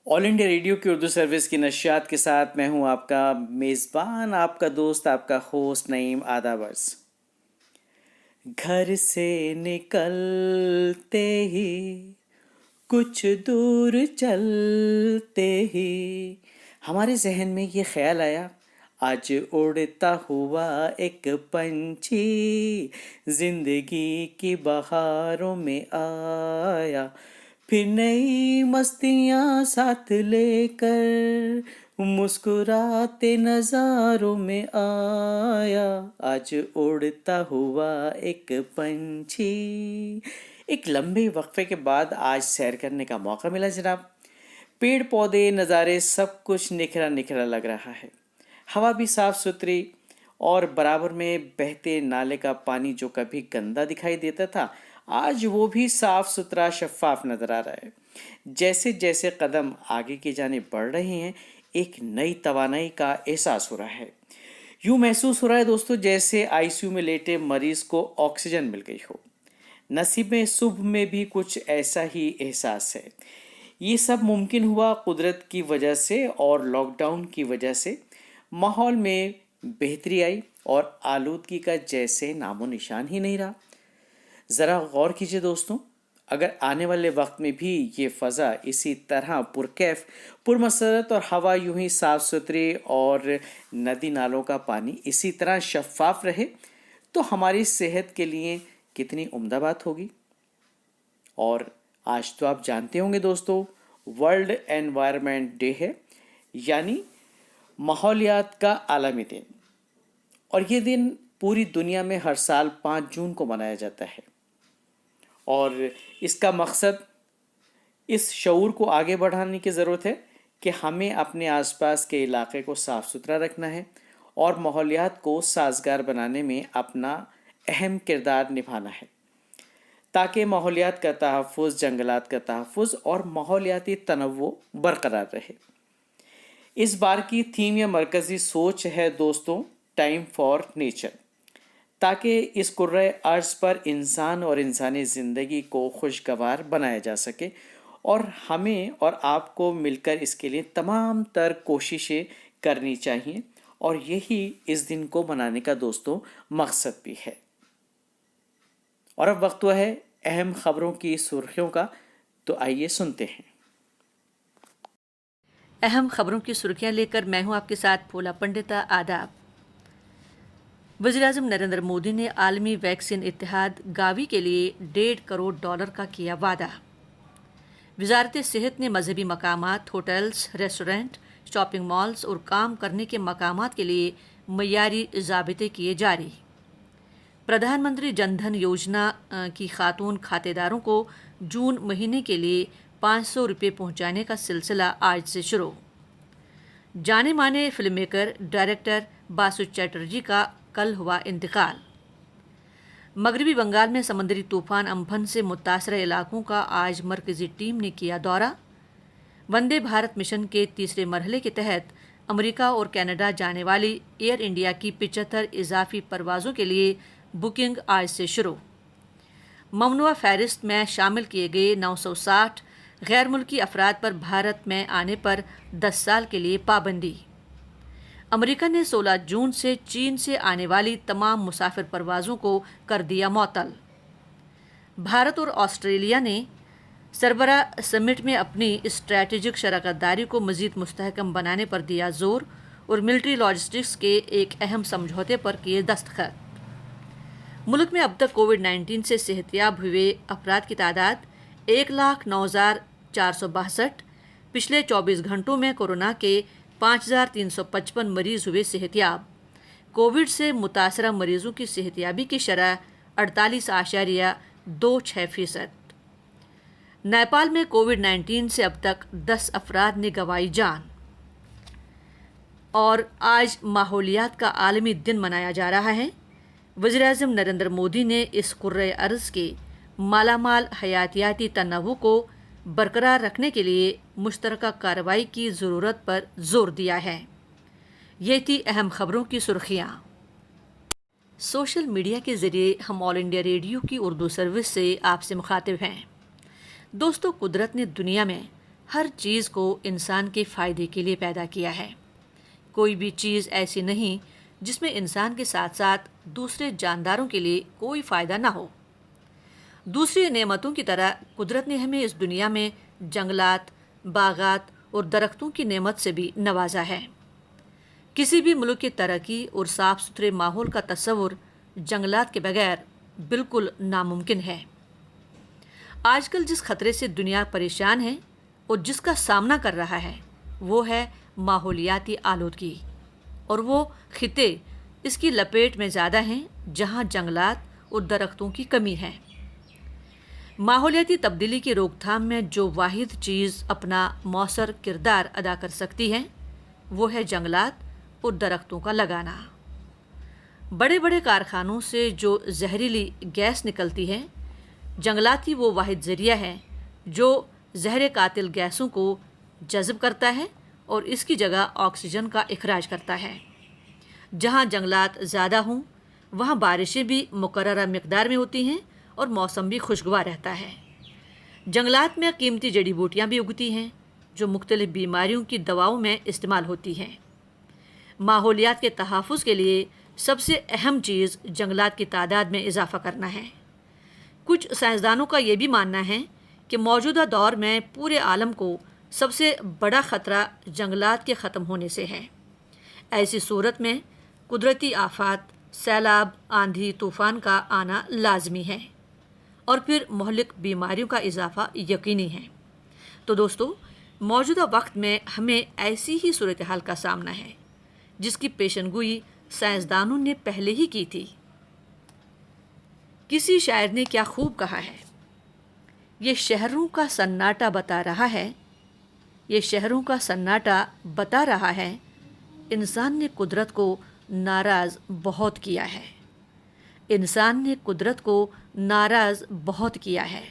All India radio की Urdu service की नशियात के साथ मैं हूं आपका मेज़बान, आपका दोस्त, आपका होस्ट नईम आदाबर्स। घर से निकलते ही कुछ दूर चलते ही हमारे जहन में ये ख्याल आया, आज उड़ता हुआ एक पंछी जिंदगी की बहारों में आया, फिर नई मस्तियाँ साथ लेकर मुस्कुराते नज़ारों में आया, आज उड़ता हुआ एक पंछी। एक लंबे वक्फे के बाद आज सैर करने का मौका मिला जनाब। पेड़ पौधे नज़ारे सब कुछ निखरा निखरा लग रहा है। हवा भी साफ सुथरी और बराबर में बहते नाले का पानी जो कभी गंदा दिखाई देता था, आज वो भी साफ सुथरा शफाफ नजर आ रहा है। जैसे जैसे कदम आगे की जानिब बढ़ रहे हैं, एक नई तवानाई का एहसास हो रहा है। यूं महसूस हो रहा है दोस्तों, जैसे आईसीयू में लेटे मरीज को ऑक्सीजन मिल गई हो। नसीब में सुबह में भी कुछ ऐसा ही एहसास है। ये सब मुमकिन हुआ कुदरत की वजह से और लॉकडाउन की वजह से। माहौल में बेहतरी आई और आलूदगी का जैसे नामो निशान ही नहीं रहा। ज़रा गौर कीजिए दोस्तों, अगर आने वाले वक्त में भी ये फ़ज़ा इसी तरह पुरकैफ पुरमसरत और हवा यूं ही साफ़ सुथरी और नदी नालों का पानी इसी तरह शफाफ रहे, तो हमारी सेहत के लिए कितनी उम्दा बात होगी। और आज तो आप जानते होंगे दोस्तों, वर्ल्ड एनवायरनमेंट डे है, यानी माहौलियात का आलमी दिन। और ये दिन पूरी दुनिया में हर साल 5 जून को मनाया जाता है। और इसका मकसद इस शऊर को आगे बढ़ाने की ज़रूरत है कि हमें अपने आसपास के इलाके को साफ़ सुथरा रखना है और माहौलियात को साजगार बनाने में अपना अहम किरदार निभाना है, ताकि माहौलियात का तहफ़्फ़ुज़, जंगलात का तहफ़्फ़ुज़ और माहौलियाती तनव्वुर बरकरार रहे। इस बार की थीम या मरकज़ी सोच है दोस्तों, टाइम फॉर नेचर, ताकि इस कुर्रे अर्ज़ पर इंसान और इंसानी ज़िंदगी को खुशगवार बनाया जा सके और हमें और आपको मिलकर इसके लिए तमाम तर कोशिशें करनी चाहिए। और यही इस दिन को मनाने का दोस्तों मकसद भी है। और अब वक्त हुआ है अहम खबरों की सुर्खियों का, तो आइए सुनते हैं। अहम खबरों की सुर्खियां लेकर मैं हूं आपके साथ फूला पंडिता। आदाब। वज़ीर-ए-आज़म नरेंद्र मोदी ने आलमी वैक्सीन इत्तेहाद गावी के लिए $1.5 करोड़ का किया वादा। वजारत सेहत ने मजहबी मकामात, होटल्स, रेस्टोरेंट, शॉपिंग मॉल्स और काम करने के मकामात के लिए मयारी ज़ाबिते किए जारी। प्रधानमंत्री जनधन योजना की खातून खातेदारों को जून महीने के लिए 500 रुपये पहुँचाने का सिलसिला आज से शुरू। जाने माने film maker director Basu Chatterjee का कल हुआ इंतकाल। मगरबी बंगाल में समुद्री तूफान अम्फन से मुतासरा इलाकों का आज मरकजी टीम ने किया दौरा। वंदे भारत मिशन के तीसरे मरहले के तहत अमेरिका और कनाडा जाने वाली एयर इंडिया की 75 इजाफी परवाज़ों के लिए बुकिंग आज से शुरू। ममनुआ फहरिस्त में शामिल किए गए 960 गैर मुल्की अफराद पर भारत में आने पर 10 साल के लिए पाबंदी। अमेरिका ने 16 जून से चीन से आने वाली तमाम मुसाफिर परवाज़ों को कर दिया मअतल। भारत और ऑस्ट्रेलिया ने सरबरा समिट में अपनी स्ट्रैटेजिक शराकतदारी को मज़ीद मुस्तहकम बनाने पर दिया जोर और मिलिट्री लॉजिस्टिक्स के एक अहम समझौते पर किए दस्तखत। मुल्क में अब तक कोविड-19 से सेहतियाब हुए अफराद की तादाद 1,09,462। पिछले 24 घंटों में कोरोना के 5,355 मरीज हुए सेहतियाब। कोविड से मुतासरा मरीजों की सेहतियाबी की शरह 48.26%। नेपाल में कोविड-19 से अब तक 10 अफराद ने गंवाई जान। और आज माहौलियात का आलमी दिन मनाया जा रहा है। वज़ीर-ए-आज़म नरेंद्र मोदी ने इस कुर्रे अर्ज़ के मालामाल हयातियाती तनव्वुर को बरकरार रखने के लिए मुश्तरका कार्रवाई की ज़रूरत पर जोर दिया है। ये थी अहम खबरों की सुर्खियाँ। सोशल मीडिया के ज़रिए हम ऑल इंडिया रेडियो की उर्दू सर्विस से आपसे मुखातिब हैं। दोस्तों, कुदरत ने दुनिया में हर चीज़ को इंसान के फ़ायदे के लिए पैदा किया है। कोई भी चीज़ ऐसी नहीं जिसमें इंसान के साथ साथ दूसरे जानदारों के लिए कोई फ़ायदा ना हो। दूसरी नेमतों की तरह कुदरत ने हमें इस दुनिया में जंगलात, बागात और दरख्तों की नेमत से भी नवाजा है। किसी भी मुल्क की तरक्की और साफ़ सुथरे माहौल का तस्वुर जंगलात के बगैर बिल्कुल नामुमकिन है। आजकल जिस खतरे से दुनिया परेशान है और जिसका सामना कर रहा है वो है माहौलियाती आलूदगी, और वो खिते इसकी लपेट में ज़्यादा हैं जहाँ जंगलात और दरख्तों की कमी है। माहौलियाती तब्दीली की रोकथाम में जो वाहिद चीज़ अपना मौसर किरदार अदा कर सकती है वो है जंगलात और दरख्तों का लगाना। बड़े बड़े कारखानों से जो जहरीली गैस निकलती है, जंगलात ही वो वाहिद ज़रिया है जो जहर कातिल गैसों को जज़ब करता है और इसकी जगह ऑक्सीजन का इखराज करता है। जहाँ जंगलात ज़्यादा हों वहाँ बारिशें भी मुकर्ररा मिक़दार में होती हैं और मौसम भी खुशगवार रहता है। जंगलात में कीमती जड़ी बूटियाँ भी उगती हैं जो मुख्तलिफ़ बीमारियों की दवाओं में इस्तेमाल होती हैं। माहौलियात के तहफ़्फ़ुज़ के लिए सबसे अहम चीज़ जंगलात की तादाद में इजाफ़ा करना है। कुछ साइंसदानों का ये भी मानना है कि मौजूदा दौर में पूरे आलम को सबसे बड़ा ख़तरा जंगलात के ख़त्म होने से है। ऐसी सूरत में कुदरती आफ़ात, सैलाब, आंधी, तूफ़ान का आना लाजमी है और फिर मुहलिक बीमारियों का इजाफ़ा यकीनी है। तो दोस्तों, मौजूदा वक्त में हमें ऐसी ही सूरत हाल का सामना है जिसकी पेशनगोई साइंसदानों ने पहले ही की थी। किसी शायर ने क्या खूब कहा है, ये शहरों का सन्नाटा बता रहा है, ये शहरों का सन्नाटा बता रहा है, इंसान ने कुदरत को नाराज़ बहुत किया है। इंसान ने कुदरत को नाराज़ बहुत किया है।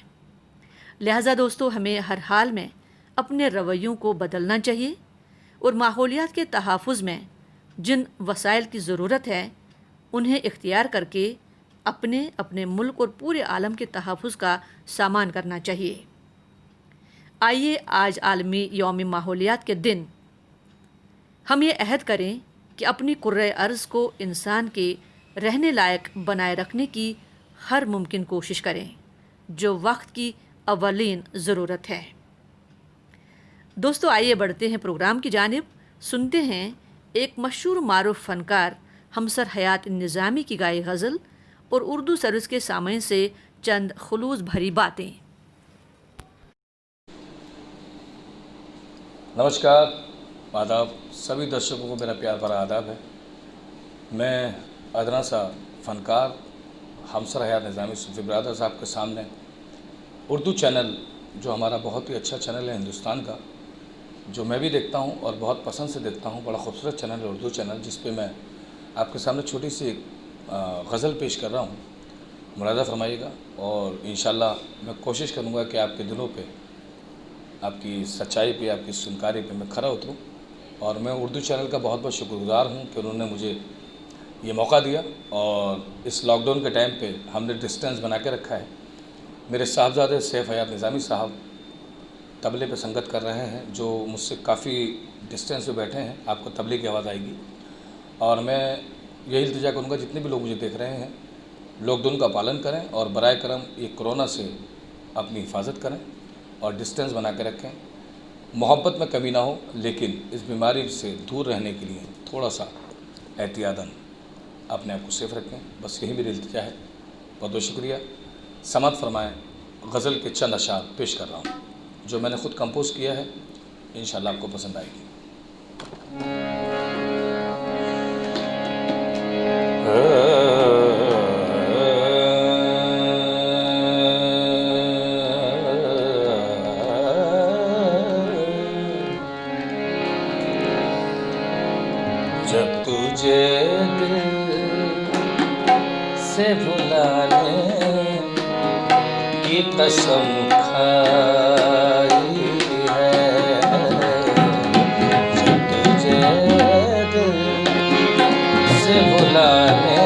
लिहाजा दोस्तों, हमें हर हाल में अपने रवैयों को बदलना चाहिए और माहौलियात के तहफ़्फ़ुज़ में जिन वसाइल की ज़रूरत है उन्हें इख्तियार करके अपने अपने मुल्क और पूरे आलम के तहफ़्फ़ुज़ का सामान करना चाहिए। आइए आज आलमी यौम माहौलियात के दिन हम ये अहद करें कि अपनी कुर्रे अर्ज़ को इंसान के रहने लायक बनाए रखने की हर मुमकिन कोशिश करें जो वक्त की अवलीन ज़रूरत है। दोस्तों, आइए बढ़ते हैं प्रोग्राम की जानिब। सुनते हैं एक मशहूर मारूफ फ़नकार हमसर हयात निज़ामी की गाई गज़ल और उर्दू सर्विस के सामईन से चंद खुलूस भरी बातें। नमस्कार, आदाब। सभी दर्शकों को मेरा प्यार भरा आदाब है। मैं अदना सा फ़नकार हमसर हयात निज़ामी सूफ़ी ब्रदर साहब के सामने उर्दू चैनल, जो हमारा बहुत ही अच्छा चैनल है हिंदुस्तान का, जो मैं भी देखता हूँ और बहुत पसंद से देखता हूँ, बड़ा खूबसूरत चैनल है उर्दू चैनल, जिस पे मैं आपके सामने छोटी सी गज़ल पेश कर रहा हूँ। मुलाज़ा फरमाइएगा और इंशाअल्लाह मैं कोशिश करूँगा कि आपके दिलों पे, आपकी सच्चाई पे, आपकी सुनकारी पे मैं खरा उतरूँ। और मैं उर्दू चैनल का बहुत बहुत शुक्रगुज़ार हूँ कि उन्होंने मुझे ये मौका दिया। और इस लॉकडाउन के टाइम पे हमने डिस्टेंस बना के रखा है। मेरे साहबजादे सैफ हयात निज़ामी साहब तबले पे संगत कर रहे हैं, जो मुझसे काफ़ी डिस्टेंस पे बैठे हैं। आपको तबले की आवाज़ आएगी। और मैं यही इल्तिजा करूँगा, जितने भी लोग मुझे देख रहे हैं, लॉकडाउन का पालन करें और बराए करम ये कोरोना से अपनी हिफाजत करें और डिस्टेंस बना के रखें। मोहब्बत में कमी ना हो, लेकिन इस बीमारी से दूर रहने के लिए थोड़ा सा एहतियातन अपने आप को सेफ रखें। बस यही मेरी इल्तिजा है। बहुत बहुत शुक्रिया। समात फरमाएँ। गज़ल के चंद अशार पेश कर रहा हूँ जो मैंने ख़ुद कंपोज़ किया है। इंशाअल्लाह आपको पसंद आएगी। जब तुझे दिल से भुलाने की कसम खाई है, जब तुझे दिल से भुलाने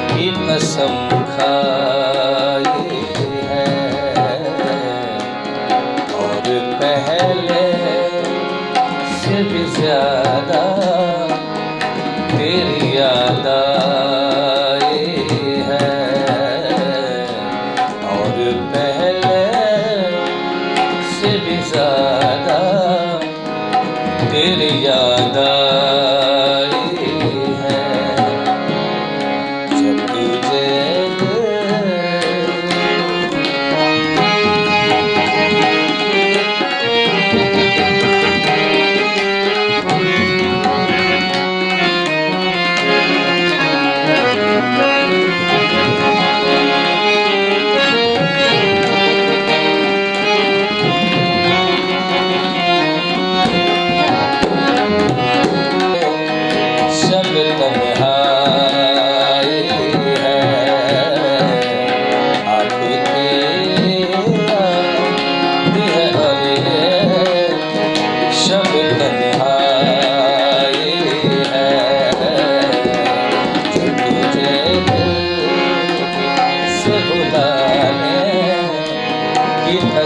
की कसम खाई है और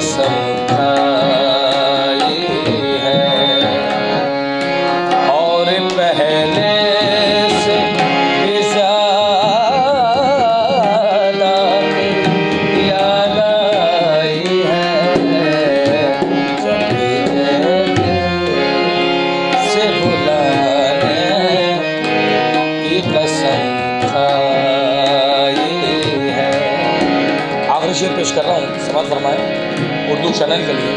कसम खाई है और पहले से भी ज़्यादा तेरी याद आई है जब भी दिल से भुलाने की कसम खाई है। आखिरी शेर पेश कर रहा हूँ, समाज फरमाए, उर्दू चैनल के लिए।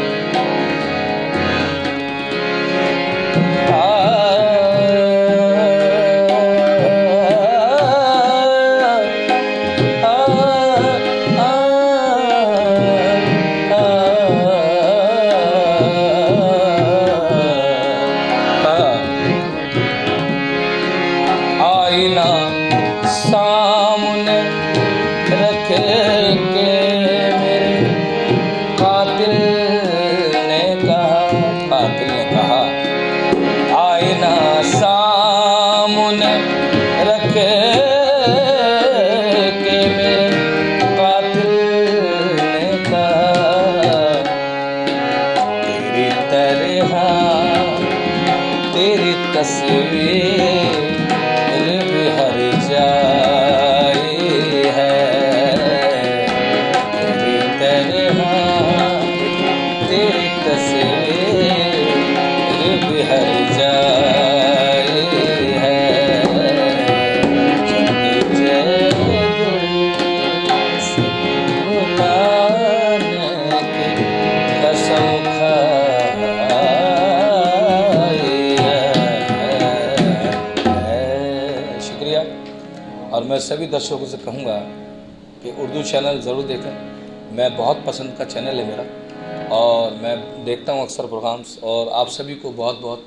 आईना सामने रख के मेरे कातिल ने कहा आईना सामने रख के मेरे कातिल ने कहा तेरी तरह तेरी तस्वीर भी हर जाए है तेरी तरह तेरी तस्वीर भी हर जाए है जब तुझे दिल से भुलाने की कसम खाई है। शुक्रिया। और मैं सभी दर्शकों से कहूँगा कि उर्दू चैनल ज़रूर देखें। मैं बहुत पसंद का चैनल है मेरा और मैं देखता हूँ अक्सर प्रोग्राम्स। और आप सभी को बहुत बहुत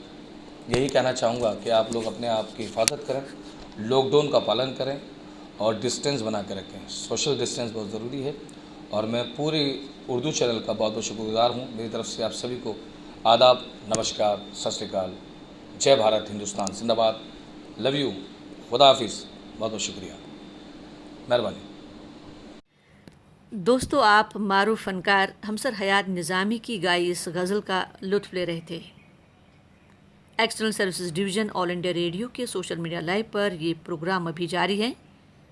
यही कहना चाहूँगा कि आप लोग अपने आप की हिफाजत करें, लॉकडाउन का पालन करें और डिस्टेंस बना के रखें। सोशल डिस्टेंस बहुत ज़रूरी है। और मैं पूरी उर्दू चैनल का बहुत बहुत शुक्रगुजार हूँ। मेरी तरफ से आप सभी को आदाब, नमस्कार, सत श्री अकाल, जय भारत, हिंदुस्तान जिंदाबाद, लव यू, खुदा हाफिज़, बहुत बहुत शुक्रिया, मेहरबानी। दोस्तों, आप मारूफ फनकार हमसर हयात निज़ामी की गाई इस गज़ल का लुत्फ़ ले रहे थे। External services division all India radio के सोशल मीडिया लाइव पर ये प्रोग्राम अभी जारी है।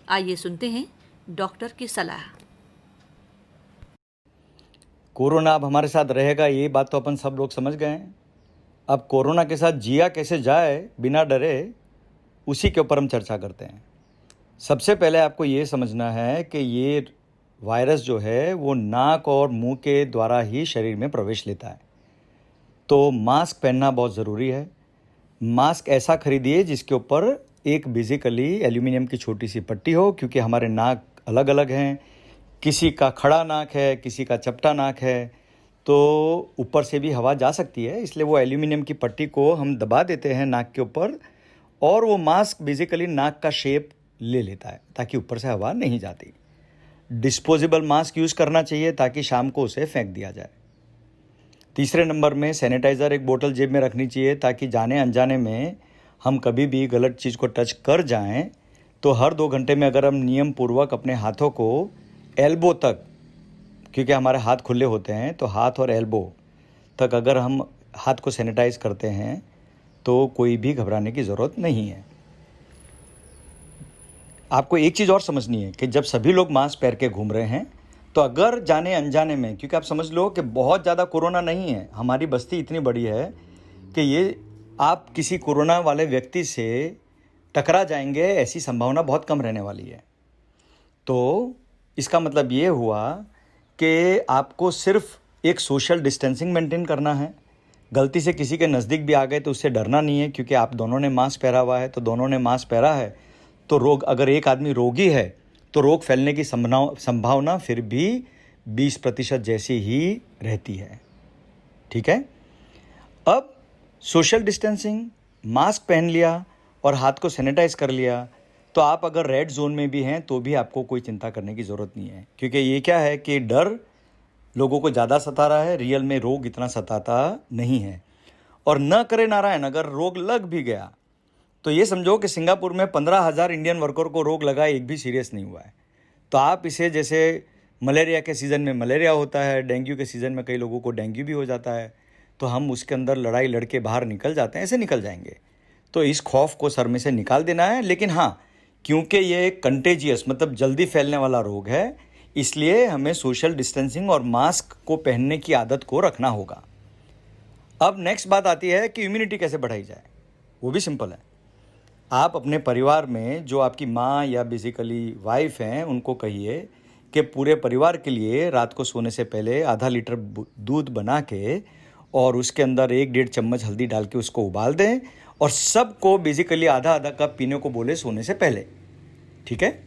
आइए सुनते हैं डॉक्टर की सलाह। कोरोना अब हमारे साथ रहेगा, ये बात तो अपन सब लोग समझ गए हैं। अब कोरोना के साथ जिया कैसे जाए बिना डरे, उसी के ऊपर हम चर्चा करते हैं। सबसे पहले आपको ये समझना है कि ये वायरस जो है वो नाक और मुंह के द्वारा ही शरीर में प्रवेश लेता है। तो मास्क पहनना बहुत ज़रूरी है। मास्क ऐसा खरीदिए जिसके ऊपर एक बेसिकली एल्यूमिनियम की छोटी सी पट्टी हो, क्योंकि हमारे नाक अलग अलग हैं। किसी का खड़ा नाक है, किसी का चपटा नाक है, तो ऊपर से भी हवा जा सकती है। इसलिए वो एल्यूमिनियम की पट्टी को हम दबा देते हैं नाक के ऊपर और वो मास्क बेसिकली नाक का शेप ले लेता है ताकि ऊपर से हवा नहीं जाती। डिस्पोजेबल मास्क यूज़ करना चाहिए ताकि शाम को उसे फेंक दिया जाए। तीसरे नंबर में सैनिटाइज़र एक बोतल जेब में रखनी चाहिए ताकि जाने अनजाने में हम कभी भी गलत चीज़ को टच कर जाएं तो हर 2 घंटे में अगर हम नियम पूर्वक अपने हाथों को एल्बो तक, क्योंकि हमारे हाथ खुले होते हैं, तो हाथ और एल्बो तक अगर हम हाथ को सैनिटाइज करते हैं तो कोई भी घबराने की ज़रूरत नहीं है। आपको एक चीज़ और समझनी है कि जब सभी लोग मास्क पहन के घूम रहे हैं तो अगर जाने अनजाने में, क्योंकि आप समझ लो कि बहुत ज़्यादा कोरोना नहीं है, हमारी बस्ती इतनी बड़ी है कि ये आप किसी कोरोना वाले व्यक्ति से टकरा जाएंगे ऐसी संभावना बहुत कम रहने वाली है। तो इसका मतलब ये हुआ कि आपको सिर्फ एक सोशल डिस्टेंसिंग मेंटेन करना है। गलती से किसी के नज़दीक भी आ गए तो उससे डरना नहीं है, क्योंकि आप दोनों ने मास्क पहना हुआ है। तो दोनों ने मास्क पहना है तो रोग, अगर एक आदमी रोगी है तो रोग फैलने की संभावना फिर भी 20% जैसी ही रहती है। ठीक है। अब सोशल डिस्टेंसिंग, मास्क पहन लिया और हाथ को सैनिटाइज कर लिया, तो आप अगर रेड जोन में भी हैं तो भी आपको कोई चिंता करने की ज़रूरत नहीं है, क्योंकि ये क्या है कि डर लोगों को ज़्यादा सता रहा है, रियल में रोग इतना सताता नहीं है। और न करे नारायण, अगर रोग लग भी गया तो ये समझो कि सिंगापुर में 15,000 इंडियन वर्कर को रोग लगा, एक भी सीरियस नहीं हुआ है। तो आप इसे जैसे मलेरिया के सीज़न में मलेरिया होता है, डेंगू के सीज़न में कई लोगों को डेंगू भी हो जाता है, तो हम उसके अंदर लड़ाई लड़के बाहर निकल जाते हैं, ऐसे निकल जाएंगे। तो इस खौफ को सर में से निकाल देना है। लेकिन हाँ, क्योंकि ये कंटेजियस मतलब जल्दी फैलने वाला रोग है, इसलिए हमें सोशल डिस्टेंसिंग और मास्क को पहनने की आदत को रखना होगा। अब नेक्स्ट बात आती है कि इम्यूनिटी कैसे बढ़ाई जाए। वो भी सिंपल है। आप अपने परिवार में जो आपकी माँ या बेसिकली वाइफ हैं उनको कहिए कि पूरे परिवार के लिए रात को सोने से पहले आधा लीटर दूध बना के और उसके अंदर 1-1.5 चम्मच हल्दी डाल के उसको उबाल दें और सबको बेसिकली आधा आधा कप पीने को बोले सोने से पहले, ठीक है।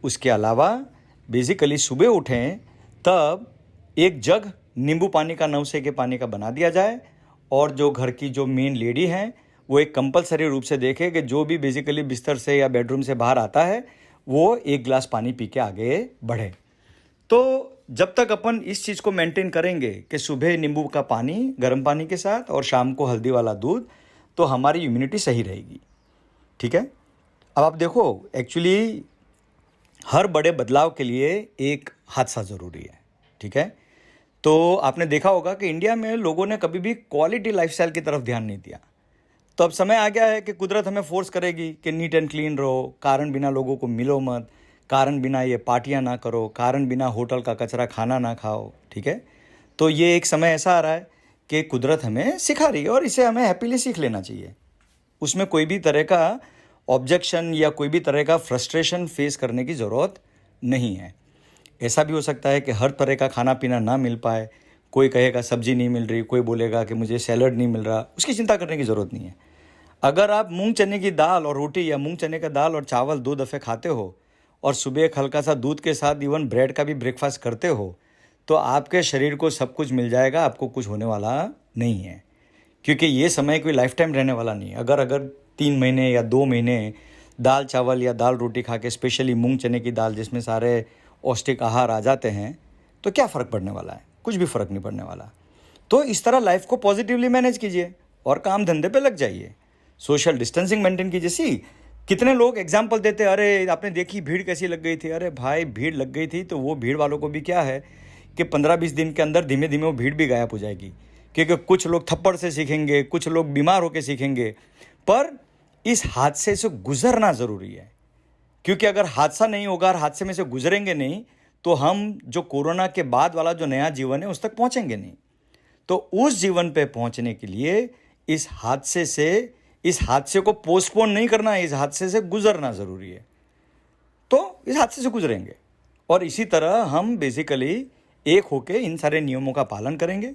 उसके अलावा बेसिकली सुबह उठें तब एक जग नींबू पानी का, नवसे के पानी का बना दिया जाए और जो घर की जो मेन लेडी हैं वो एक कंपलसरी रूप से देखे कि जो भी बेसिकली बिस्तर से या बेडरूम से बाहर आता है वो 1 गिलास पानी पी के आगे बढ़े। तो जब तक अपन इस चीज़ को मेंटेन करेंगे कि सुबह नींबू का पानी गर्म पानी के साथ और शाम को हल्दी वाला दूध, तो हमारी इम्यूनिटी सही रहेगी, ठीक है। अब आप देखो, एक्चुअली हर बड़े बदलाव के लिए एक हादसा ज़रूरी है, ठीक है। तो आपने देखा होगा कि इंडिया में लोगों ने कभी भी क्वालिटी लाइफस्टाइल की तरफ ध्यान नहीं दिया। तो अब समय आ गया है कि कुदरत हमें फोर्स करेगी कि नीट एंड क्लीन रहो, कारण बिना लोगों को मिलो मत, कारण बिना ये पार्टियां ना करो, कारण बिना होटल का कचरा खाना ना खाओ, ठीक है। तो ये एक समय ऐसा आ रहा है कि कुदरत हमें सिखा रही है और इसे हमें हैप्पीली सीख लेना चाहिए। उसमें कोई भी तरह का ऑब्जेक्शन या कोई भी तरह का फ्रस्ट्रेशन फेस करने की ज़रूरत नहीं है। ऐसा भी हो सकता है कि हर तरह का खाना पीना ना मिल पाए, कोई कहेगा सब्जी नहीं मिल रही, कोई बोलेगा कि मुझे सैलड नहीं मिल रहा, उसकी चिंता करने की ज़रूरत नहीं है। अगर आप मूंग चने की दाल और रोटी या मूंग चने का दाल और चावल 2 दफ़े खाते हो और सुबह एक हल्का सा दूध के साथ इवन ब्रेड का भी ब्रेकफास्ट करते हो, तो आपके शरीर को सब कुछ मिल जाएगा, आपको कुछ होने वाला नहीं है। क्योंकि ये समय कोई लाइफ टाइम रहने वाला नहीं है। अगर 3 महीने या 2 महीने दाल चावल या दाल रोटी खा के, स्पेशली मूंग चने की दाल जिसमें सारे पौष्टिक आहार आ जाते हैं, तो क्या फ़र्क पड़ने वाला है? कुछ भी फ़र्क नहीं पड़ने वाला। तो इस तरह लाइफ को पॉजिटिवली मैनेज कीजिए और काम धंधे पे लग जाइए, सोशल डिस्टेंसिंग मेंटेन कीजिए। सी कितने लोग एग्जाम्पल देते, अरे आपने देखी भीड़ कैसी लग गई थी। अरे भाई, भीड़ लग गई थी तो वो भीड़ वालों को भी क्या है कि 15-20 दिन के अंदर धीमे धीमे वो भीड़ भी गायब हो जाएगी। क्योंकि कुछ लोग थप्पड़ से सीखेंगे, कुछ लोग बीमार होकर सीखेंगे, पर इस हादसे से गुजरना ज़रूरी है। क्योंकि अगर हादसा नहीं होगा और हादसे में से गुजरेंगे नहीं, तो हम जो कोरोना के बाद वाला जो नया जीवन है उस तक पहुंचेंगे नहीं। तो उस जीवन पे पहुंचने के लिए इस हादसे को पोस्टपोन नहीं करना है, इस हादसे से गुजरना ज़रूरी है। तो इस हादसे से गुजरेंगे और इसी तरह हम बेसिकली एक होके इन सारे नियमों का पालन करेंगे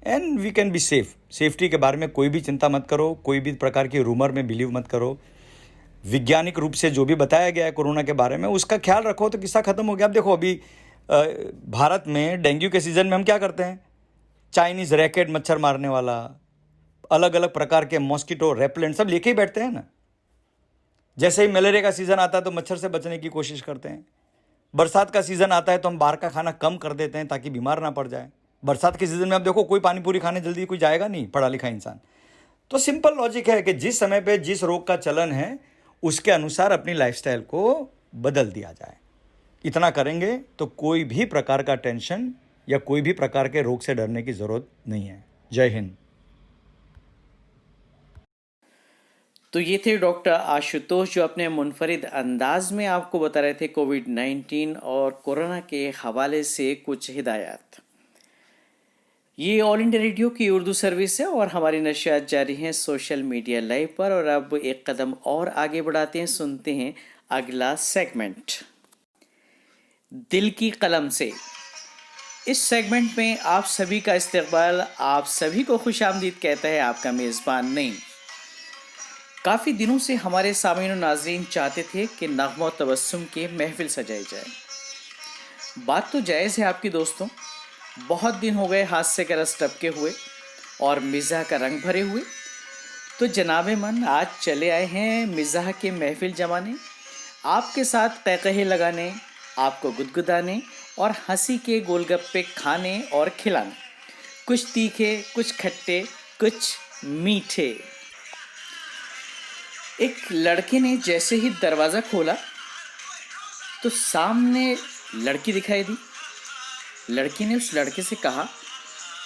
and we can be safe. Safety के बारे में कोई भी चिंता मत करो, कोई भी प्रकार की रूमर में बिलीव मत करो। वैज्ञानिक रूप से जो भी बताया गया है कोरोना के बारे में उसका ख्याल रखो तो किस्सा खत्म हो गया। अब देखो, अभी भारत में डेंगू के सीज़न में हम क्या करते हैं, चाइनीज़ रैकेट मच्छर मारने वाला, अलग अलग प्रकार के मॉस्किटो रेपेलेंट सब लेके ही बैठते हैं ना। जैसे ही मलेरिया का सीज़न आता है तो मच्छर से बचने की कोशिश करते हैं। बरसात का सीज़न आता है तो हम बाहर का खाना कम कर देते हैं ताकि बीमार ना पड़ जाए। बरसात के सीज़न में अब देखो, कोई पानी पूरी खाने जल्दी कोई जाएगा नहीं, पढ़ा लिखा इंसान। तो सिंपल लॉजिक है कि जिस समय पे जिस रोग का चलन है उसके अनुसार अपनी लाइफस्टाइल को बदल दिया जाए। इतना करेंगे तो कोई भी प्रकार का टेंशन या कोई भी प्रकार के रोग से डरने की ज़रूरत नहीं है। जय हिंद। तो ये थे डॉक्टर आशुतोष जो अपने मुनफरिद अंदाज में आपको बता रहे थे कोविड-19 और कोरोना के हवाले से कुछ हिदायत। ये ऑल इंडिया रेडियो की उर्दू सर्विस है और हमारी नशियात जारी हैं सोशल मीडिया लाइव पर। और अब एक कदम और आगे बढ़ाते हैं, सुनते हैं अगला सेगमेंट, दिल की कलम से। इस सेगमेंट में आप सभी का इस्तकबाल, आप सभी को खुशामदीद कहता है आपका मेज़बान नईम। काफ़ी दिनों से हमारे सामीन और नाज़रीन चाहते थे कि नग़्मा और तबस्सुम की महफिल सजाई जाए। बात तो जायज़ है आपकी दोस्तों, बहुत दिन हो गए हादसे का रस टपके हुए और मिज़ाह का रंग भरे हुए। तो जनाबे मन आज चले आए हैं मिज़ाह के महफिल जमाने, आपके साथ क़हक़हे लगाने, आपको गुदगुदाने और हंसी के गोलगप्पे खाने और खिलाने, कुछ तीखे, कुछ खट्टे, कुछ मीठे। एक लड़के ने जैसे ही दरवाज़ा खोला तो सामने लड़की दिखाई दी। लड़की ने उस लड़के से कहा,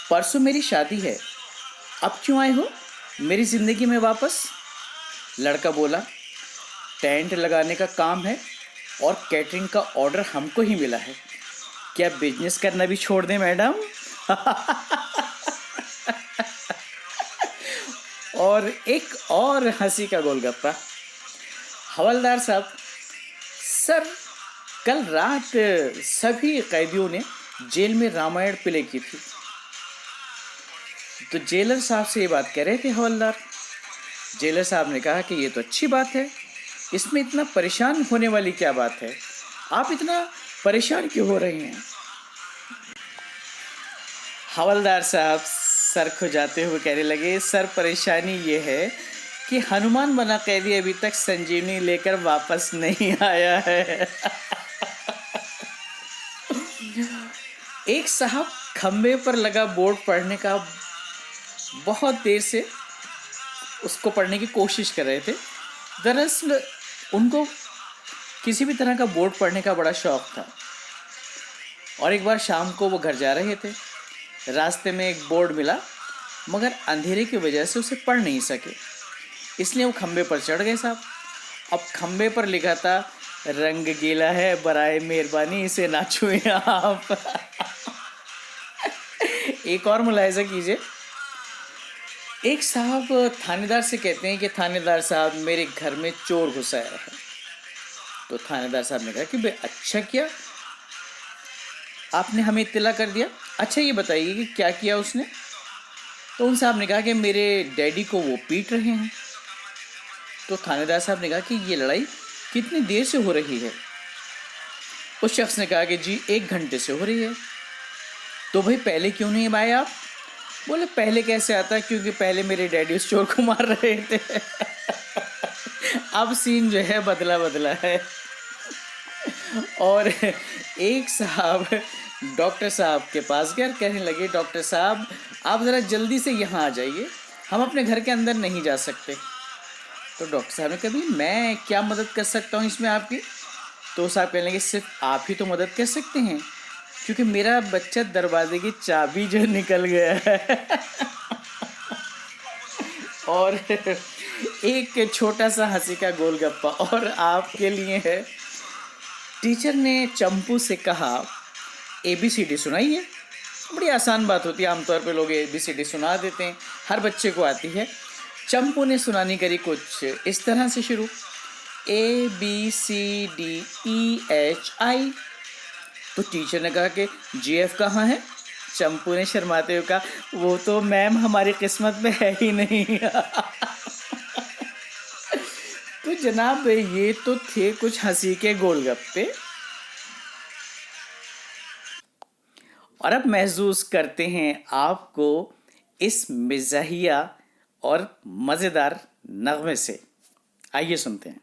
परसों मेरी शादी है, अब क्यों आए हो मेरी ज़िंदगी में वापस? लड़का बोला, टेंट लगाने का काम है और कैटरिंग का ऑर्डर हमको ही मिला है, क्या बिजनेस करना भी छोड़ दें मैडम? और एक और हंसी का गोलगप्पा। हवलदार साहब, सर कल रात सभी कैदियों ने जेल में रामायण प्ले की थी। तो जेलर साहब से ये बात कह रहे थे हवलदार। जेलर साहब ने कहा कि ये तो अच्छी बात है, इसमें इतना परेशान होने वाली क्या बात है, आप इतना परेशान क्यों हो रहे हैं? हवलदार साहब सर खुजाते हुए कहने लगे, सर परेशानी ये है कि हनुमान बना कैदी अभी तक संजीवनी लेकर वापस नहीं आया है। एक साहब खंबे पर लगा बोर्ड पढ़ने का बहुत देर से उसको पढ़ने की कोशिश कर रहे थे। दरअसल उनको किसी भी तरह का बोर्ड पढ़ने का बड़ा शौक़ था और एक बार शाम को वो घर जा रहे थे। रास्ते में एक बोर्ड मिला, मगर अंधेरे की वजह से उसे पढ़ नहीं सके, इसलिए वो खंबे पर चढ़ गए साहब। अब खंबे पर लिखा था, रंग गीला है बराए मेहरबानी इसे ना छुएं आप। एक और मुलाहिजा कीजिए। एक साहब थानेदार से कहते हैं कि थानेदार साहब मेरे घर में चोर घुस आया है। तो थानेदार साहब ने कहा कि भाई अच्छा किया आपने हमें इत्तला कर दिया, अच्छा ये बताइए कि क्या किया उसने? तो उन साहब ने कहा कि मेरे डैडी को वो पीट रहे हैं। तो थानेदार साहब ने कहा कि ये लड़ाई कितनी देर से हो रही है? उस शख्स ने कहा कि जी 1 घंटे से हो रही है। तो भाई पहले क्यों नहीं आए आप? बोले पहले कैसे आता, क्योंकि पहले मेरे डैडी उस चोर को मार रहे थे। अब सीन जो है बदला बदला है। और एक साहब डॉक्टर साहब के पास गए, कहने लगे, डॉक्टर साहब आप ज़रा जल्दी से यहाँ आ जाइए, हम अपने घर के अंदर नहीं जा सकते। तो डॉक्टर साहब ने कहा, भी मैं क्या मदद कर सकता हूँ इसमें आपकी? तो साहब कहने लगे, सिर्फ आप ही तो मदद कर सकते हैं, क्योंकि मेरा बच्चा दरवाजे की चाबी जो निकल गया है। और एक छोटा सा हंसी का गोलगप्पा और आपके लिए है। टीचर ने चंपू से कहा, ABCD सुनाइए। बड़ी आसान बात होती है, आमतौर पे लोग ABCD सुना देते हैं, हर बच्चे को आती है। चंपू ने सुनानी करी कुछ इस तरह से शुरू, ABCDEHI। तो टीचर ने कहा कि GF कहाँ है? चंपू ने शर्माते हुए कहा, वो तो मैम हमारी किस्मत में है ही नहीं। तो जनाब ये तो थे कुछ हंसी के गोलगप्पे। और अब महसूस करते हैं आपको इस मिजाहिया और मज़ेदार नगमे से। आइए सुनते हैं।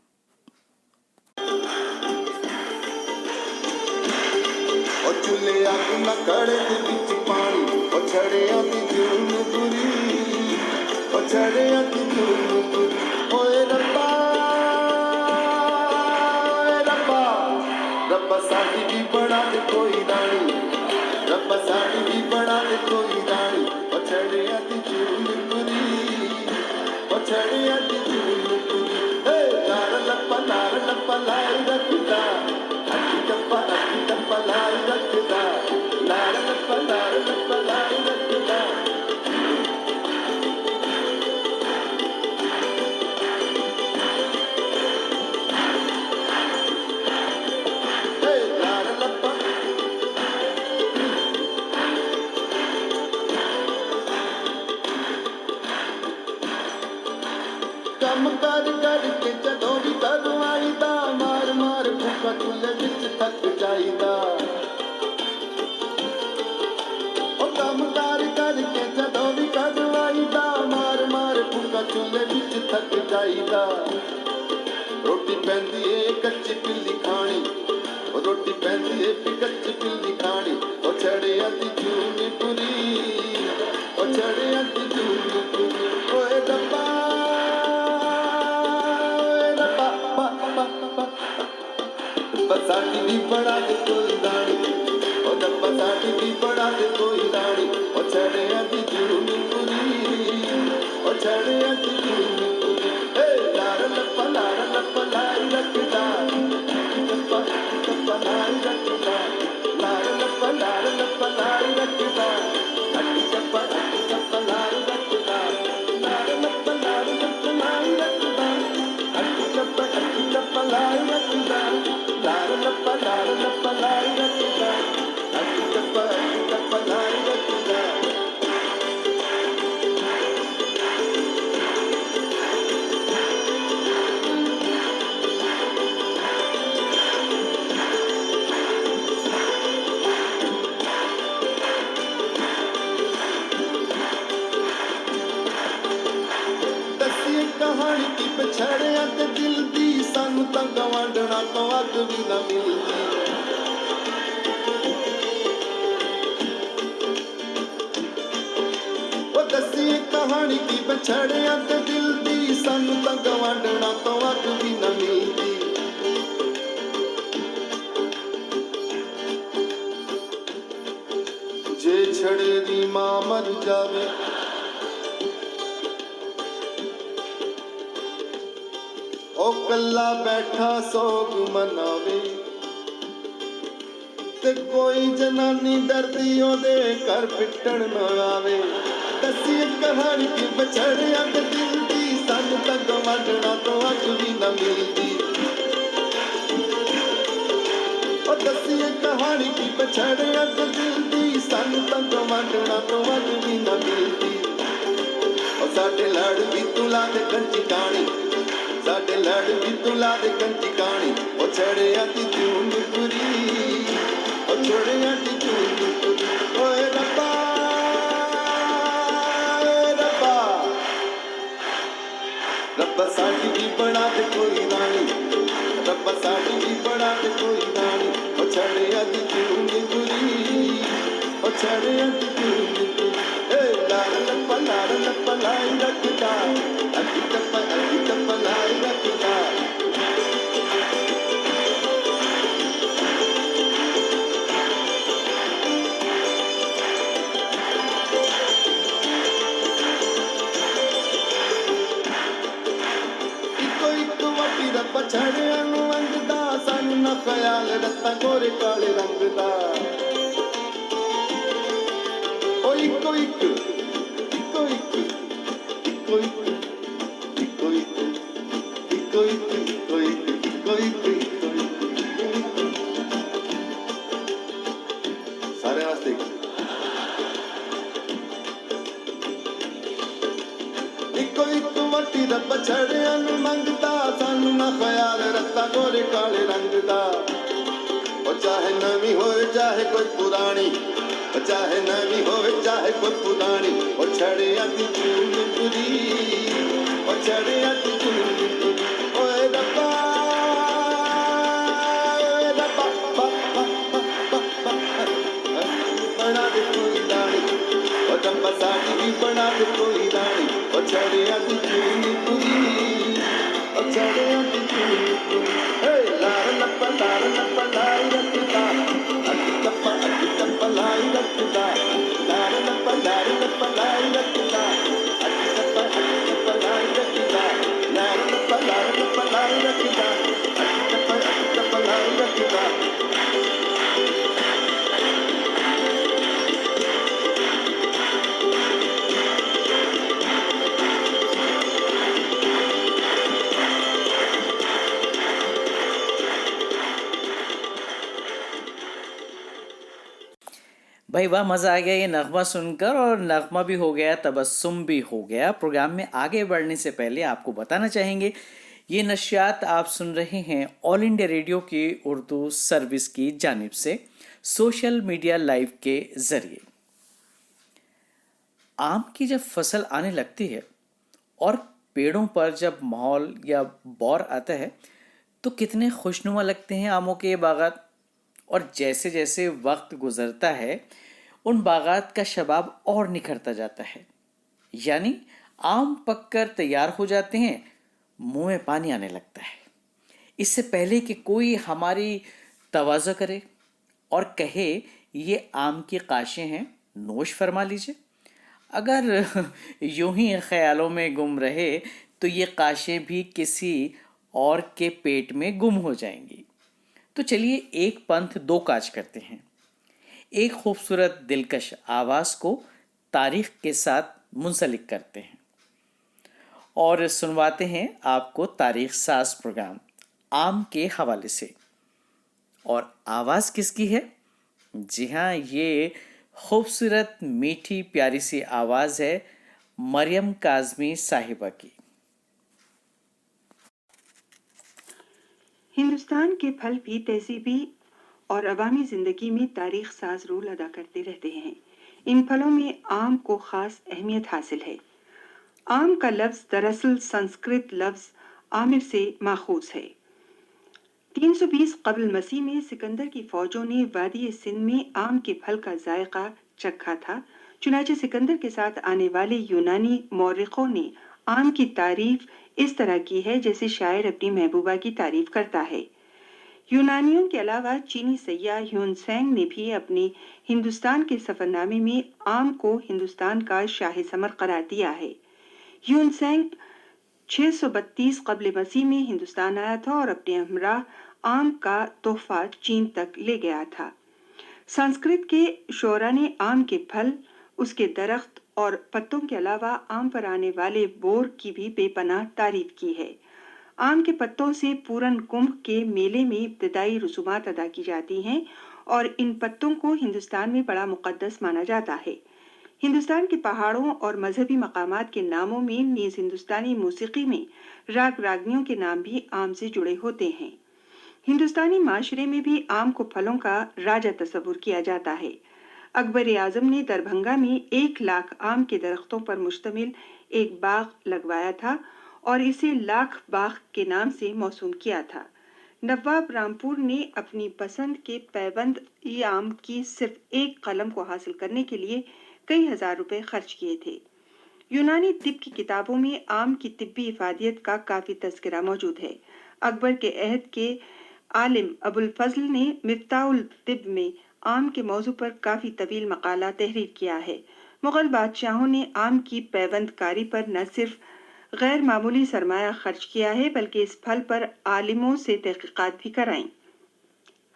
चुले अग न कड़क बिच पानी, ओ छड़िया दी जून बुरी, ओ छड़िया दी जून बुरी। ओए रब्बा रब्बा साडी भी बना दे कोई रानी, रब्बा साडी भी बना दे कोई रानी। ओ छड़िया दी जून बुरी, ओ छड़िया दी जून बुरी। हे नार लप्पा लाई रखदा, अक्की टप्पा लाई रखदा, नार लप्पा लाई रखदा। हे नार लप्पा कम कर के जदों भी घरों आईदा, मार मार भूखा चुल्हे विच थक जाईदा। ओ कम कर के जदों भी घरों आईदा, मार मार भूखा चुल्हे विच थक जाईदा। रोटी पैंदी ए कच्ची पिल्ली खानी, ओ रोटी पैंदी ए कच्ची पिल्ली खानी। ओ छड़िया दी जून बुरी, ओ छड़िया दी जून बुरी। ओए रब्बा साडी भी बना दे कोई तो अग भी न मिलती। वो दसी कहानी की बछड़िया ते दिल दी, सानू तां गवांढणा तो अग भी न मिलती। जे छड़े दी मां मर जावे, ओ कल्ला बैठा सोग मनावे, ते कोई जनानी डरदी ओदे घर पिटण न आवे। दसी कहानी की बछड़िया ते दिल दी, सानू तां गवांढणा तो अग भी न मिलदी। ओ दसी कहानी की बछड़िया ते दिल दी, सानू तां गवांढणा तो अग भी न मिलदी। ओ साडे लड़ भी तुला दे कंची काणी, साडे लड़ भी तुला दे कंची काणी, ओ छड़िया दी जून पुरी, ओ छड़िया दी जून पुरी। ओए रब्बा, ओए रब्बा, रब्बा साडी भी बना दे कोई रानी, रब्बा साडी भी बना दे कोई रानी, ओ छड़िया दी जून पुरी, ओ छड़िया दी जून पुरी। ए लाल लप्पा लाई रखदा, अगी टप्पा लाई रखदा। इको एक वाटी रब्बा छड़िया नू अंगदा, सानू ना ख्याल रत्ता गोरे काले रंग दा। ओ इको एक, इको एक, इको एक, इको एक, इको एक, इको एक, इको एक, इको एक। सारे वास्ते इको एक वाटी रब्बा छड़िया नू मंगदा, सानू ना ख्याल रत्ता गोरे काले रंग दा। ओ चाहे नवी होए चाहे कोई पुरानी, ओ चाहे नवी होए चाहे कोई पुरानी, ओ छड़िया दी जून पुरी, ओ छड़िया दी जून पुरी। ओए रब्बा, ओए रब्बा, बा बा बा बा बा, बना दे कोई रानी, ओ रब्बा साडी भी बना दे कोई रानी, ओ छड़िया दी जून पुरी, ओ छड़िया दी जून पुरी। हे लार लप्पा लाई रखदा, अगी टप्पा लाई रखदा, लार लप्पा लाई रखदा, अगी टप्पा लाई रखदा, लार लप्पा लाई रखदा, अगी टप्पा लाई रखदा। भाई वाह, मज़ा आ गया ये नगमा सुनकर, और नगमा भी हो गया, तबस्सुम भी हो गया। प्रोग्राम में आगे बढ़ने से पहले आपको बताना चाहेंगे ये नशियात आप सुन रहे हैं ऑल इंडिया रेडियो की उर्दू सर्विस की जानिब से सोशल मीडिया लाइव के ज़रिए। आम की जब फसल आने लगती है और पेड़ों पर जब माहौल या बौर आता है तो कितने खुशनुमा लगते हैं आमों के ये बागात। और जैसे जैसे वक्त गुजरता है उन बागात का शबाब और निखरता जाता है, यानी आम पककर तैयार हो जाते हैं, मुंह में पानी आने लगता है। इससे पहले कि कोई हमारी तवाज़ा करे और कहे ये आम की काशें हैं, नोश फरमा लीजिए। अगर यूं ही ख्यालों में गुम रहे तो ये काशें भी किसी और के पेट में गुम हो जाएंगी। तो चलिए एक पंथ दो काज करते हैं, एक खूबसूरत दिलकश आवाज़ को तारीख के साथ मुंसलिक करते हैं और सुनवाते हैं आपको तारीख साज प्रोग्राम आम के हवाले से। और आवाज़ किसकी है? जी हाँ, ये खूबसूरत मीठी प्यारी सी आवाज़ है मरियम काज़मी साहिबा की। हिंदुस्तान के फल भी तहजीबी और अवामी ज़िंदगी में तारीख साज रोल अदा करते रहते हैं। इन फलों में आम को ख़ास अहमियत हासिल है। आम का लफ्ज़ दरअसल संस्कृत लफ्ज़ आमिर से माखूज़ है। 320 कब्ल मसीह में सिकंदर की फौजों ने वादी सिंध में आम के फल का जायका चखा था। चुनाचे सिकंदर के साथ आने वाले यूनानी मौरिखों ने आम की तारीफ इस तरह की है जैसे शायर अपनी महबूबा की तारीफ करता है। यूनानियों के अलावा चीनी सैयाह ह्यूनसेंग ने भी अपने हिंदुस्तान के सफरनामे में आम को हिंदुस्तान का शाही समर करार दिया है। ह्यूनसेंग 632 कब्ल मसीह में हिंदुस्तान आया था और अपने हमराह आम का तोहफा चीन तक ले गया था। संस्कृत के शोरा ने आम के फल, उसके दरख्त और पत्तों के अलावा आम पर आने वाले बोर की भी बेपनाह तारीफ की है। आम के पत्तों से पूरन कुंभ के मेले में इब्तदाई रसूमात अदा की जाती हैं और इन पत्तों को हिंदुस्तान में बड़ा मुकद्दस माना जाता है। हिंदुस्तान के पहाड़ों और मजहबी मकामात के नामों में नीज हिंदुस्तानी मौसीकी में राग रागनियों के नाम भी आम से जुड़े होते हैं। हिंदुस्तानी माशरे में भी आम को फलों का राजा तस्वुर किया जाता है। अकबर आजम ने दरभंगा में 1 लाख आम के दरख्तों पर मुश्तमिल एक बाग लगवाया था और इसे लाख बाग के नाम से मौसूम किया था। नवाब रामपुर ने अपनी पसंद के पैबंद ई आम की सिर्फ 1 कलम को हासिल करने के लिए कई हजार रुपए खर्च किए थे। यूनानी तिब की किताबों में आम की तिब्बी इफादियत का काफी तज़किरा मौजूद है। अकबर के अहद के आलिम अबुल फजल ने मिफ्ताहुल तिब में आम के मौजू पर काफी तवील मकाला तहरीर किया है। मुगल बादशाहों ने आम की पैबंदकारी पर न सिर्फ गैर मामूली सरमाया खर्च किया है बल्कि इस फल पर आलिमों से तहकीकात भी कराई।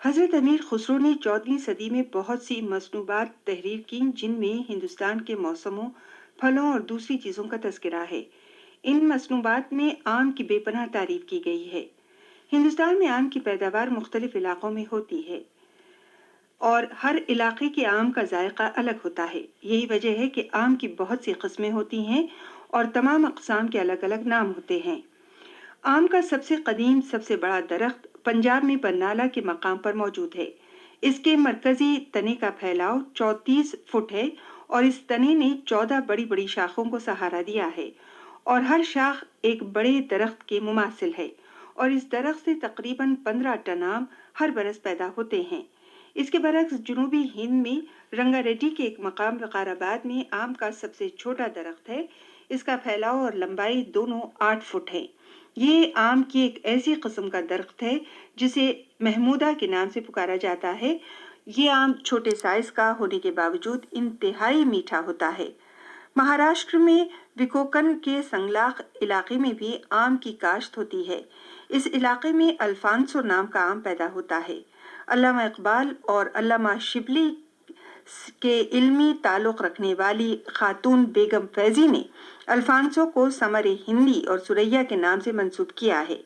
हजरत अमीर खुसरो ने 14वीं सदी में बहुत सी मसनूबात तहरीर की जिनमें हिंदुस्तान के मौसमों, फलों और दूसरी चीज़ों का तज़किरा है। इन मसनूबात में आम की बेपनाह तारीफ की गई है। हिंदुस्तान में आम की पैदावार मुख्तलिफ इलाकों में होती है और हर इलाके के आम का जायका अलग होता है। यही वजह है कि आम की बहुत सी किस्में होती हैं और तमाम अक़साम के अलग अलग नाम होते हैं। आम का सबसे कदीम सबसे बड़ा दरख्त पंजाब में बरनाला के मकाम पर मौजूद है। इसके मरकजी तने का फैलाव 34 फुट है और इस तने ने 14 बड़ी बड़ी शाखों को सहारा दिया है और हर शाख एक बड़े दरख्त के मुमासिल है और इस दरख्त से तकरीबन 15 टन आम हर बरस पैदा होते हैं। इसके बरक्स जुनूबी हिंद में रंगारेड्डी के एक मकाम वकाराबाद में आम का सबसे छोटा दरख्त है। इसका फैलाव और लंबाई दोनों 8 फुट है। ये आम की एक ऐसी किस्म का दरख्त है जिसे महमूदा के नाम से पुकारा जाता है। ये आम छोटे साइज का होने के बावजूद इंतहाई मीठा होता है। महाराष्ट्र में विकोकन के संगलाख इलाके में भी आम की काश्त होती है। इस इलाके में अल्फांसो नाम का आम पैदा होता है। अल्लामा इकबाल और अल्लामा शिबली के इल्मी ताल्लुक़ रखने वाली खातून बेगम फैजी ने अल्फांसो को समर हिंदी और सुरैया के नाम से मंसूब किया है।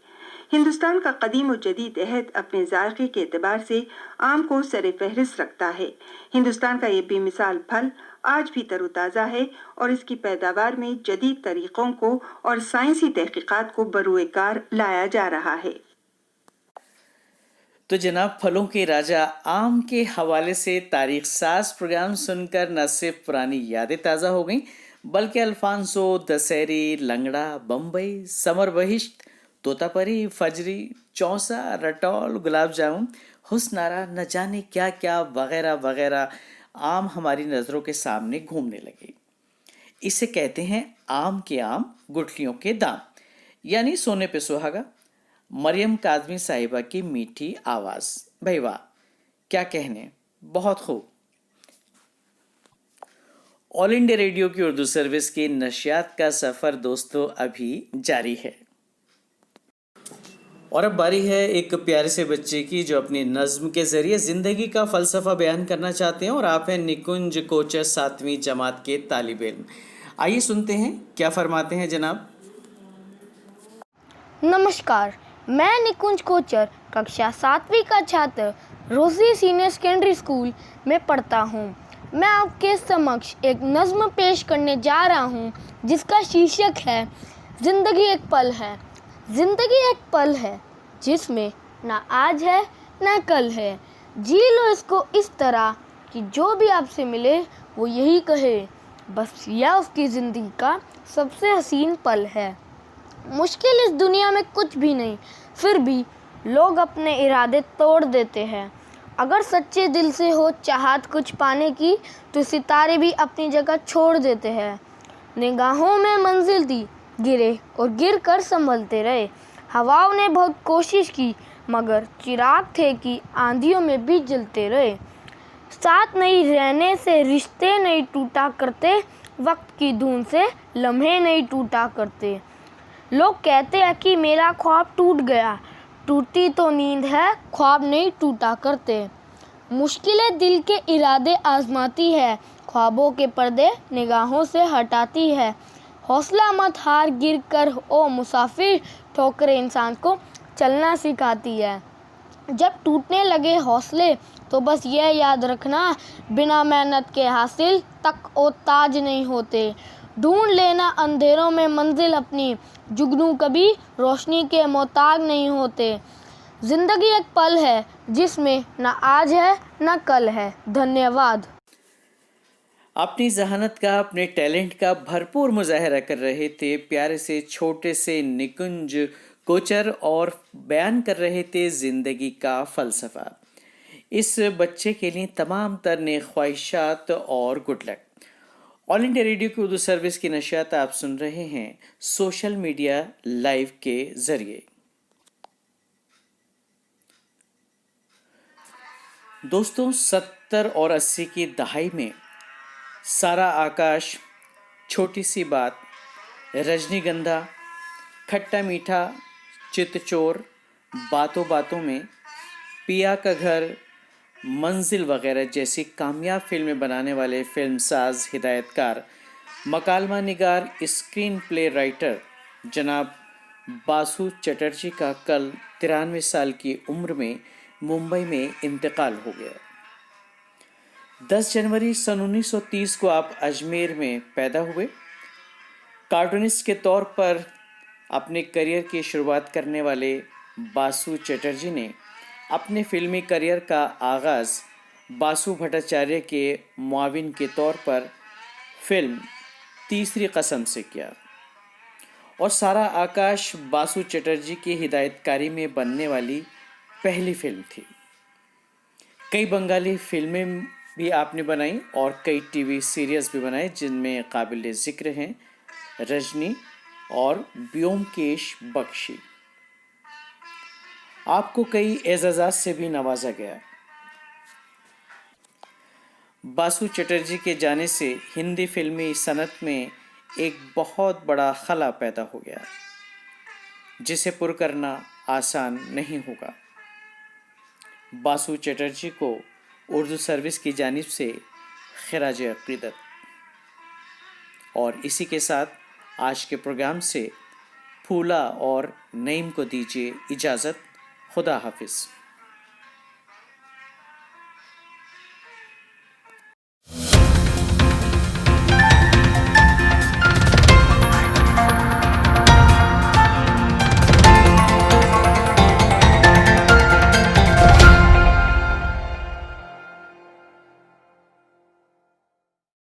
हिंदुस्तान का कदीम और जदीद अहद अपने जायके के एतबार से आम को सर फहरिस्त रखता है। हिंदुस्तान का ये बेमिसाल फल आज भी तरोताज़ा है और इसकी पैदावार में जदीद तरीक़ों को और साइंसी तहकीकात को बरूए कार लाया जा रहा है। तो जनाब, फलों के राजा आम के हवाले से तारीख साज प्रोग्राम सुनकर न सिर्फ पुरानी यादें ताज़ा हो गईं बल्कि अल्फांसो, दशहरी, लंगड़ा, बम्बई, समर बहिश्त, तोतापरी, फजरी, चौसा, रटौल, गुलाब जामुन, हुस्नारा, न जाने क्या क्या वगैरह वगैरह आम हमारी नज़रों के सामने घूमने लगे। इसे कहते हैं आम के आम गुठलियों के दाम, यानी सोने पे सुहागा। मरियम काज़मी साहिबा की मीठी आवाज़, भाई वाह क्या कहने, बहुत खूब। ऑल इंडिया रेडियो की उर्दू सर्विस की नशियात का सफ़र दोस्तों अभी जारी है और अब बारी है एक प्यारे से बच्चे की जो अपनी नज़्म के ज़रिए ज़िंदगी का फ़लसफ़ा बयान करना चाहते हैं और आप हैं निकुंज कोचर 7वीं जमात के तालिब इल्म। आइए सुनते हैं क्या फरमाते हैं जनाब। नमस्कार, मैं निकुंज कोचर कक्षा 7वीं का छात्र रोजी सीनियर सेकेंडरी स्कूल में पढ़ता हूँ। मैं आपके समक्ष एक नज़्म पेश करने जा रहा हूँ जिसका शीर्षक है ज़िंदगी एक पल है। ज़िंदगी एक पल है जिसमें ना आज है ना कल है। जी लो इसको इस तरह कि जो भी आपसे मिले वो यही कहे बस यह उसकी ज़िंदगी का सबसे हसीन पल है। मुश्किल इस दुनिया में कुछ भी नहीं, फिर भी लोग अपने इरादे तोड़ देते हैं। अगर सच्चे दिल से हो चाहत कुछ पाने की तो सितारे भी अपनी जगह छोड़ देते हैं। निगाहों में मंजिल थी, गिरे और गिर कर संभलते रहे। हवाओं ने बहुत कोशिश की मगर चिराग थे कि आंधियों में भी जलते रहे। साथ नहीं रहने से रिश्ते नहीं टूटा करते, वक्त की धुन से लम्हे नहीं टूटा करते। लोग कहते हैं कि मेरा ख्वाब टूट गया, टूटी तो नींद है, ख्वाब नहीं टूटा करते। मुश्किलें दिल के इरादे आजमाती है, ख्वाबों के पर्दे निगाहों से हटाती है। हौसला मत हार गिर कर ओ मुसाफिर, ठोकरें इंसान को चलना सिखाती है। जब टूटने लगे हौसले तो बस यह याद रखना, बिना मेहनत के हासिल तक ओ ताज नहीं होते। ढूंढ लेना अंधेरों में मंजिल अपनी, जुगनू कभी रोशनी के मोहताज नहीं होते। जिंदगी एक पल है जिसमें न आज है न कल है। धन्यवाद। अपनी जहानत का, अपने टैलेंट का भरपूर मुजाहरा कर रहे थे प्यारे से छोटे से निकुंज कोचर और बयान कर रहे थे जिंदगी का फलसफा। इस बच्चे के लिए तमाम तर नेक ख्वाहिशात और good luck. All India radio की उर्दू सर्विस की नशियात आप सुन रहे हैं सोशल मीडिया लाइव के जरिए। दोस्तों, 70 और 80 की दहाई में सारा आकाश, छोटी सी बात, रजनीगंधा, खट्टा मीठा, चितचोर, बातों बातों में, पिया का घर, मंजिल वगैरह जैसी कामयाब फिल्में बनाने वाले फिल्मसाज, हिदायतकार, मकालमा निगार, स्क्रीन प्ले राइटर जनाब बासु चटर्जी का कल 93 साल की उम्र में मुंबई में इंतकाल हो गया। 10 जनवरी सन 1930 को आप अजमेर में पैदा हुए। कार्टूनिस्ट के तौर पर अपने करियर की शुरुआत करने वाले बासु चटर्जी ने अपने फिल्मी करियर का आगाज़ बासु भट्टाचार्य के मुआविन के तौर पर फिल्म तीसरी कसम से किया और सारा आकाश बासु चटर्जी की हिदायतकारी में बनने वाली पहली फिल्म थी। कई बंगाली फिल्में भी आपने बनाई और कई टीवी सीरियल्स भी बनाए जिनमें काबिल ज़िक्र हैं रजनी और ब्योमकेश बख्शी। आपको कई एजाज़ात से भी नवाजा गया। बासु चटर्जी के जाने से हिंदी फिल्मी सनत में एक बहुत बड़ा खला पैदा हो गया जिसे पुर करना आसान नहीं होगा। बासु चटर्जी को उर्दू सर्विस की जानिब से खिराज अक़ीदत। और इसी के साथ आज के प्रोग्राम से फूला और नईम को दीजिए इजाज़त। खुदा हाफिज़।